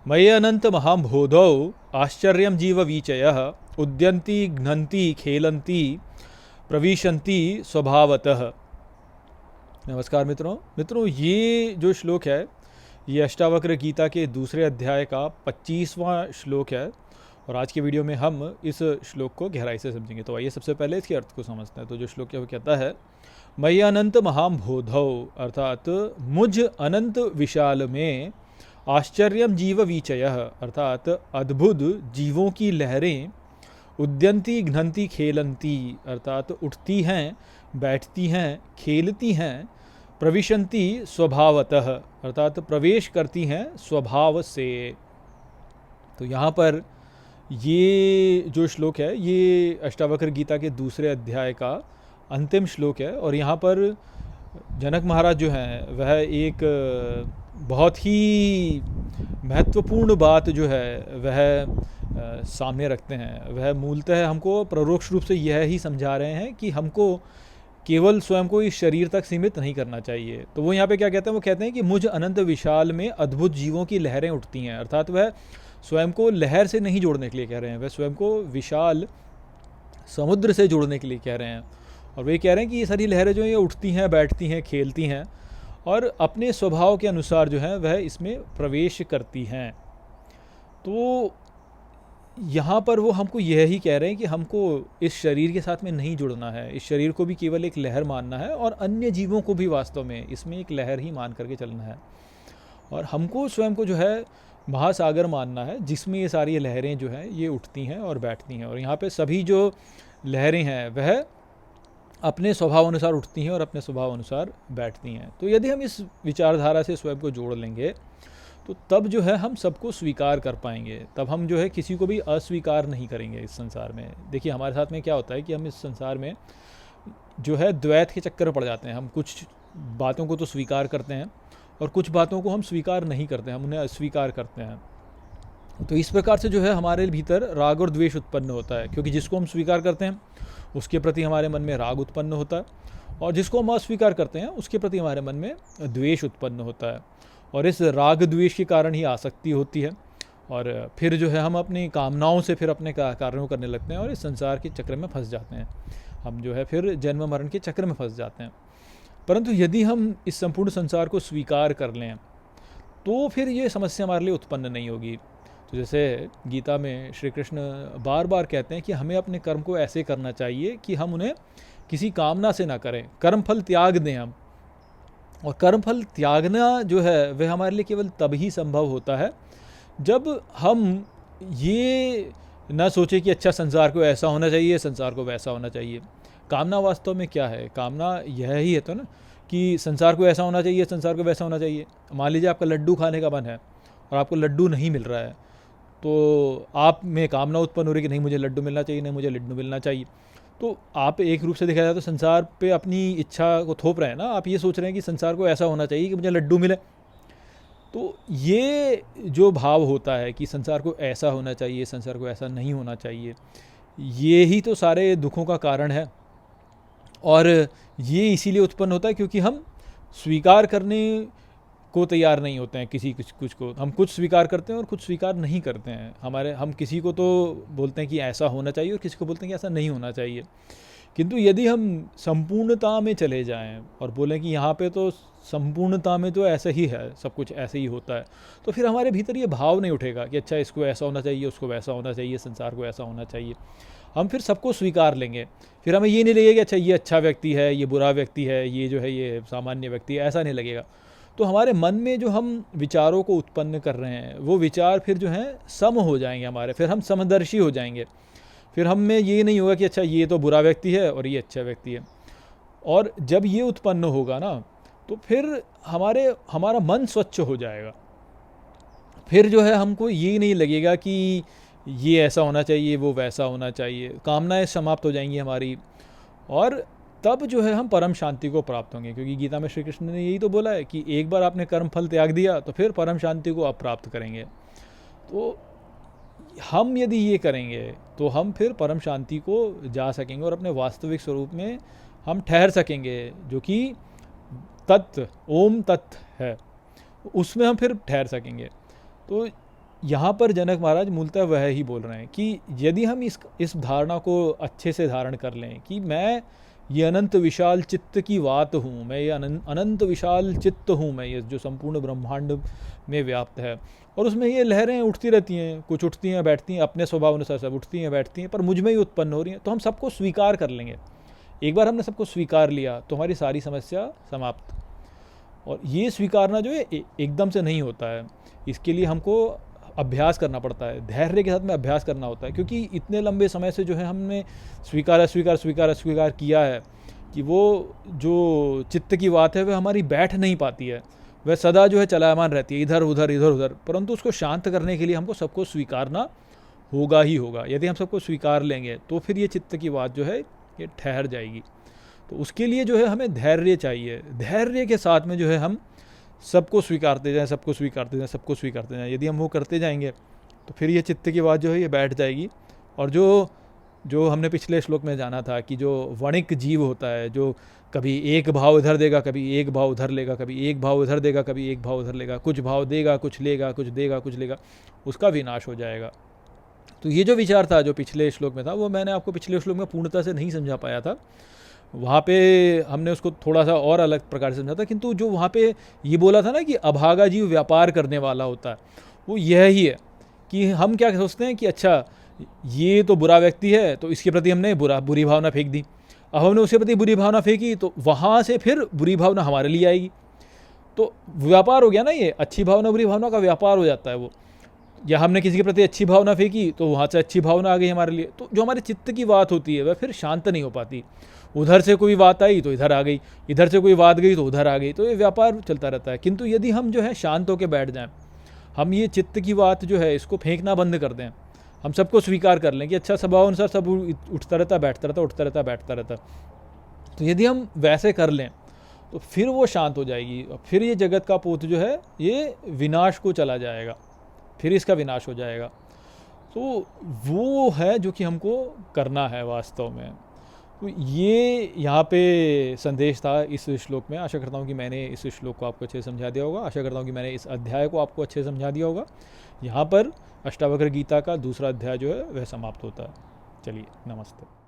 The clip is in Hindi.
मयि अनंत महाबोधौ आश्चर्यं जीववीचयः उद्यन्ति घ्नन्ति खेलन्ति प्रविशन्ति स्वभावतः। नमस्कार मित्रों, ये जो श्लोक है ये अष्टावक्र गीता के दूसरे अध्याय का 25वां श्लोक है और आज के वीडियो में हम इस श्लोक को गहराई से समझेंगे। तो आइए सबसे पहले इसके अर्थ को समझते हैं। तो जो श्लोक है वो कहता है, मयि अनंत महाबोधौ, अर्थात मुझ अनंत विशाल में, आश्चर्यम जीव विचयः, अर्थात अद्भुत जीवों की लहरें, उद्यन्ति घ्नन्ति खेलन्ति, अर्थात उठती हैं, बैठती हैं, खेलती हैं, प्रविशन्ति स्वभावतः, अर्थात प्रवेश करती हैं स्वभाव से। तो यहाँ पर ये जो श्लोक है ये अष्टावक्र गीता के दूसरे अध्याय का अंतिम श्लोक है और यहाँ पर जनक महाराज जो हैं वह एक बहुत ही महत्वपूर्ण बात जो है वह सामने रखते हैं। वह मूलतः हमको परोक्ष रूप से यह ही समझा रहे हैं कि हमको केवल स्वयं को इस शरीर तक सीमित नहीं करना चाहिए। तो वो यहाँ पे क्या कहते हैं, वो कहते हैं कि मुझ अनंत विशाल में अद्भुत जीवों की लहरें उठती हैं, अर्थात वह स्वयं को लहर से नहीं जोड़ने के लिए कह रहे हैं, वह स्वयं को विशाल समुद्र से जोड़ने के लिए कह रहे हैं। और वे कह रहे हैं कि ये सारी लहरें जो ये उठती हैं, बैठती हैं, खेलती हैं और अपने स्वभाव के अनुसार जो है वह इसमें प्रवेश करती हैं। तो यहाँ पर वो हमको यह ही कह रहे हैं कि हमको इस शरीर के साथ में नहीं जुड़ना है, इस शरीर को भी केवल एक लहर मानना है और अन्य जीवों को भी वास्तव में इसमें एक लहर ही मान करके चलना है। और हमको स्वयं को जो है महासागर मानना है जिसमें ये सारी लहरें जो हैं ये उठती हैं और बैठती हैं। और यहाँ पे सभी जो लहरें हैं वह अपने स्वभाव अनुसार उठती हैं और अपने स्वभाव अनुसार बैठती हैं। तो यदि हम इस विचारधारा से स्वयं को जोड़ लेंगे तो तब जो है हम सबको स्वीकार कर पाएंगे, तब हम जो है किसी को भी अस्वीकार नहीं करेंगे इस संसार में। देखिए हमारे साथ में क्या होता है कि हम इस संसार में जो है द्वैत के चक्कर में पड़ जाते हैं। हम कुछ बातों को तो स्वीकार करते हैं और कुछ बातों को हम स्वीकार नहीं करते हैं, हम उन्हें अस्वीकार करते हैं। तो इस प्रकार से जो है हमारे भीतर राग और द्वेष उत्पन्न होता है, क्योंकि जिसको हम स्वीकार करते हैं उसके प्रति हमारे मन में राग उत्पन्न होता है और जिसको हम अस्वीकार करते हैं उसके प्रति हमारे मन में द्वेष उत्पन्न होता है। और इस राग द्वेष के कारण ही आसक्ति होती है और फिर जो है हम अपनी कामनाओं से फिर अपने कार्यों करने लगते हैं और इस संसार के चक्र में फंस जाते हैं। हम जो है फिर जन्म मरण के चक्र में फंस जाते हैं। परंतु यदि हम इस संपूर्ण संसार को स्वीकार कर लें तो फिर ये समस्या हमारे लिए उत्पन्न नहीं होगी। तो जैसे गीता में श्री कृष्ण बार बार कहते हैं कि हमें अपने कर्म को ऐसे करना चाहिए कि हम उन्हें किसी कामना से ना करें, कर्मफल त्याग दें हम। और कर्मफल त्यागना जो है वह हमारे लिए केवल तब ही संभव होता है जब हम ये ना सोचें कि अच्छा संसार को ऐसा होना चाहिए, संसार को वैसा होना चाहिए। कामना वास्तव में क्या है? कामना यह ही है तो ना कि संसार को ऐसा होना चाहिए, संसार को वैसा होना चाहिए। मान लीजिए आपका लड्डू खाने का मन है और आपको लड्डू नहीं मिल रहा है, तो आप में कामना उत्पन्न हो रही है कि नहीं मुझे लड्डू मिलना चाहिए, नहीं मुझे लड्डू मिलना चाहिए। तो आप एक रूप से देखा जाए तो संसार पे अपनी इच्छा को थोप रहे हैं ना। आप ये सोच रहे हैं कि संसार को ऐसा होना चाहिए कि मुझे लड्डू मिले। तो ये जो भाव होता है कि संसार को ऐसा होना चाहिए, संसार को ऐसा नहीं होना चाहिए, ये ही तो सारे दुखों का कारण है। और ये इसीलिए उत्पन्न होता है क्योंकि हम स्वीकार करने को तैयार नहीं होते हैं। कुछ को हम कुछ स्वीकार करते हैं और कुछ स्वीकार नहीं करते हैं। हम किसी को तो बोलते हैं कि ऐसा होना चाहिए और किसी को बोलते हैं कि ऐसा नहीं होना चाहिए। किंतु यदि हम संपूर्णता में चले जाएं और बोलें कि यहाँ पे तो संपूर्णता में तो ऐसा ही है, सब कुछ ऐसे ही होता है, तो फिर हमारे भीतर ये भाव नहीं उठेगा कि अच्छा इसको ऐसा होना चाहिए, उसको वैसा होना चाहिए, संसार को ऐसा होना चाहिए। हम फिर सबको स्वीकार लेंगे। फिर हमें ये नहीं लगेगा कि अच्छा ये अच्छा व्यक्ति है, ये बुरा व्यक्ति है, ये जो है ये सामान्य व्यक्ति है, ऐसा नहीं लगेगा। तो हमारे मन में जो हम विचारों को उत्पन्न कर रहे हैं वो विचार फिर जो हैं सम हो जाएंगे हमारे, फिर हम समदर्शी हो जाएंगे। फिर हम में ये नहीं होगा कि अच्छा ये तो बुरा व्यक्ति है और ये अच्छा व्यक्ति है। और जब ये उत्पन्न होगा ना तो फिर हमारा मन स्वच्छ हो जाएगा। फिर जो है हमको ये नहीं लगेगा कि ये ऐसा होना चाहिए, वो वैसा होना चाहिए। कामनाएं समाप्त हो जाएंगी हमारी और तब जो है हम परम शांति को प्राप्त होंगे। क्योंकि गीता में श्री कृष्ण ने यही तो बोला है कि एक बार आपने कर्म फल त्याग दिया तो फिर परम शांति को आप प्राप्त करेंगे। तो हम यदि ये करेंगे तो हम फिर परम शांति को जा सकेंगे और अपने वास्तविक स्वरूप में हम ठहर सकेंगे, जो कि तत्व ओम तत्व है, उसमें हम फिर ठहर सकेंगे। तो यहाँ पर जनक महाराज मूलतः वह ही बोल रहे हैं कि यदि हम इस धारणा को अच्छे से धारण कर लें कि मैं ये अनंत विशाल चित्त की बात हूँ, मैं ये अनंत विशाल चित्त हूँ, मैं ये जो संपूर्ण ब्रह्मांड में व्याप्त है, और उसमें ये लहरें उठती रहती हैं, कुछ उठती हैं बैठती हैं, अपने स्वभाव अनुसार सब उठती हैं बैठती हैं, पर मुझ में ही उत्पन्न हो रही हैं, तो हम सबको स्वीकार कर लेंगे। एक बार हमने सबको स्वीकार लिया तो हमारी सारी समस्या समाप्त। और ये स्वीकारना जो है एकदम से नहीं होता है, इसके लिए हमको अभ्यास करना पड़ता है, धैर्य के साथ में अभ्यास करना होता है, क्योंकि इतने लंबे समय से जो है हमने स्वीकार किया है कि वो जो चित्त की बात है वह हमारी बैठ नहीं पाती है, वह सदा जो है चलायमान रहती है, इधर उधर। परंतु उसको शांत करने के लिए हमको सबको स्वीकारना होगा ही होगा। यदि हम सबको स्वीकार लेंगे तो फिर ये चित्त की बात जो है ये ठहर जाएगी। तो उसके लिए जो है हमें धैर्य चाहिए। धैर्य के साथ में जो है हम सबको स्वीकारते जाएं। यदि हम वो करते जाएंगे तो फिर ये चित्त की बात जो है ये बैठ जाएगी। और जो हमने पिछले श्लोक में जाना था कि जो वणिक जीव होता है, जो कभी एक भाव इधर देगा, कभी एक भाव उधर लेगा, कभी एक भाव इधर देगा, कभी एक भाव उधर लेगा, कुछ भाव देगा, कुछ लेगा, कुछ देगा, कुछ लेगा, उसका विनाश हो जाएगा। तो ये जो विचार था जो पिछले श्लोक में था, वो मैंने आपको पिछले श्लोक में पूर्णतः से नहीं समझा पाया था। वहाँ पे हमने उसको थोड़ा सा और अलग प्रकार से समझा था, किंतु जो वहाँ पे ये बोला था ना कि अभागा जीव व्यापार करने वाला होता है, वो यह ही है कि हम क्या सोचते हैं कि अच्छा ये तो बुरा व्यक्ति है तो इसके प्रति हमने बुरी भावना फेंक दी। अब हमने उसके प्रति बुरी भावना फेंकी तो वहाँ से फिर बुरी भावना हमारे लिए आएगी, तो व्यापार हो गया ना, ये अच्छी भावना बुरी भावना का व्यापार हो जाता है वो। या हमने किसी के प्रति अच्छी भावना फेंकी तो वहाँ से अच्छी भावना आ गई हमारे लिए। तो जो हमारे चित्त की बात होती है वह फिर शांत नहीं हो पाती। उधर से कोई बात आई तो इधर आ गई, इधर से कोई बात गई तो उधर आ गई, तो ये व्यापार चलता रहता है। किंतु यदि हम जो है शांत होकर बैठ जाएं, हम ये चित्त की बात जो है इसको फेंकना बंद कर दें, हम सबको स्वीकार कर लें कि अच्छा स्वभाव अनुसार सब उठता रहता बैठता रहता, उठता रहता बैठता रहता। तो यदि हम वैसे कर लें तो फिर वो शांत हो जाएगी, और फिर ये जगत का पूत जो है ये विनाश को चला जाएगा, फिर इसका विनाश हो जाएगा। तो वो है जो कि हमको करना है वास्तव में। तो ये यहाँ पे संदेश था इस श्लोक में। आशा करता हूँ कि मैंने इस श्लोक को आपको अच्छे से समझा दिया होगा। आशा करता हूँ कि मैंने इस अध्याय को आपको अच्छे से समझा दिया होगा। यहाँ पर अष्टावक्र गीता का दूसरा अध्याय जो है वह समाप्त होता है। चलिए, नमस्ते।